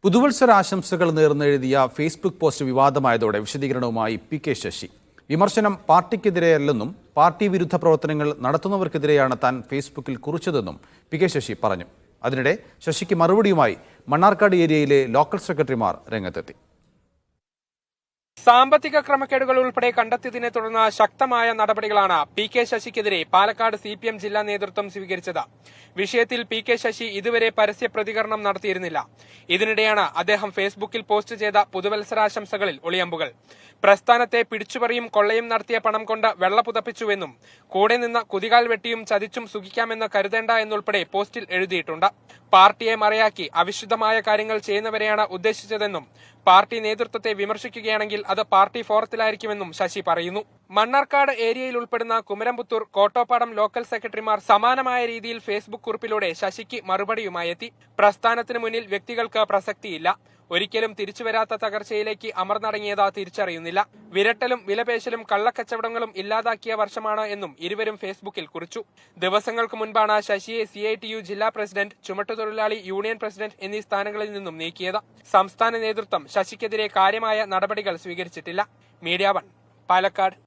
പുതുവത്സരാശംസകൾ നേർന്നെഴുതിയ Facebook post വിവാദമായതോടെ വിശദീകരണവുമായി P K. Sasi. വിമർശനം പാർട്ടിക്കെതിരെയല്ലെന്നും പാർട്ടി വിരുദ്ധ പ്രവർത്തനങ്ങൾ നടത്തുന്നവർക്കെതിരെയാണ് താൻ ഫേസ്ബുക്കിൽ കുറിച്ചതെന്നും പി.കെ. ശശി പറഞ്ഞു. അതിനിടെ ശശിക്ക് മറുപടിയുമായി മണ്ണാർക്കാട് ഏരിയയിലെ ലോക്കൽ സെക്രട്ടറിമാർ രംഗത്തെത്തി. സാമ്പത്തിക ക്രമക്കേടുകൾ ഉൾപ്പെടെ കണ്ടെത്തിയതിനെ തുടർന്ന് ശക്തമായ നടപടികളാണ് പി.കെ. ശശിക്കെതിരെ പാലക്കാട് CPM ജില്ലാ നേതൃത്വം സ്വീകരിച്ചത്. വിഷയത്തിൽ പി.കെ. ശശി ഇതുവരെ പരസ്യ പ്രതികരണം നടത്തിയിരുന്നില്ല. ഇതിനിടെയാണ് അദ്ദേഹം ഫേസ്ബുക്കിൽ പോസ്റ്റ് ചെയ്ത പുതുവത്സരാശംസകളിൽ ഒളിയമ്പുകൾ. പ്രസ്ഥാനത്തെ പിടിച്ചുപറിയും കൊള്ളയും നടത്തിയ പണം കൊണ്ട് വെള്ള പുതപ്പിച്ചുവെന്നും കൂടെ നിന്ന് കുതികാൽ വെട്ടിയും ചതിച്ചും സുഖിക്കാമെന്ന് കരുതേണ്ട എന്നുൾപ്പെടെ പോസ്റ്റിൽ എഴുതിയിട്ടുണ്ട്. പാർട്ടിയെ മറയാക്കി അവിശുദ്ധമായ കാര്യങ്ങൾ ചെയ്യുന്നവരെയാണ് ഉദ്ദേശിച്ചതെന്നും പാർട്ടി നേതൃത്വത്തെ വിമർശിക്കുകയാണെങ്കിൽ അത് പാർട്ടി ഫോറത്തിലായിരിക്കുമെന്നും ശശി പറയുന്നു. മണ്ണാർക്കാട് ഏരിയയിൽ ഉൾപ്പെടുന്ന കുമരംപുത്തൂർ, കോട്ടോപ്പാടം ലോക്കൽ സെക്രട്ടറിമാർ സമാനമായ രീതിയിൽ ഫേസ്ബുക്ക് കുറിപ്പിലൂടെ ശശിക്ക് മറുപടിയുമായെത്തി. പ്രസ്ഥാനത്തിന് മുന്നിൽ വ്യക്തികൾക്ക് പ്രസക്തിയില്ല. ഒരിക്കലും തിരിച്ചുവരാത്ത തകർച്ചയിലേക്ക് അമർന്നടങ്ങിയത് തിരിച്ചറിയുന്നില്ല. വിരട്ടലും വിലപേശലും കള്ളക്കച്ചവടങ്ങളും ഇല്ലാതാക്കിയ വർഷമാണ് എന്നും ഇരുവരും ഫേസ്ബുക്കിൽ കുറിച്ചു. ദിവസങ്ങൾക്ക് മുൻപാണ് ശശിയെ CITU ജില്ലാ പ്രസിഡന്റ്, ചുമട്ടുതൊഴിലാളി യൂണിയൻ പ്രസിഡന്റ് എന്നീ സ്ഥാനങ്ങളിൽ നിന്നും നീക്കിയത്. സംസ്ഥാന നേതൃത്വം ശശിക്കെതിരെ കാര്യമായ നടപടികൾ സ്വീകരിച്ചിട്ടില്ല. മീഡിയ 1 പാലക്കാട്.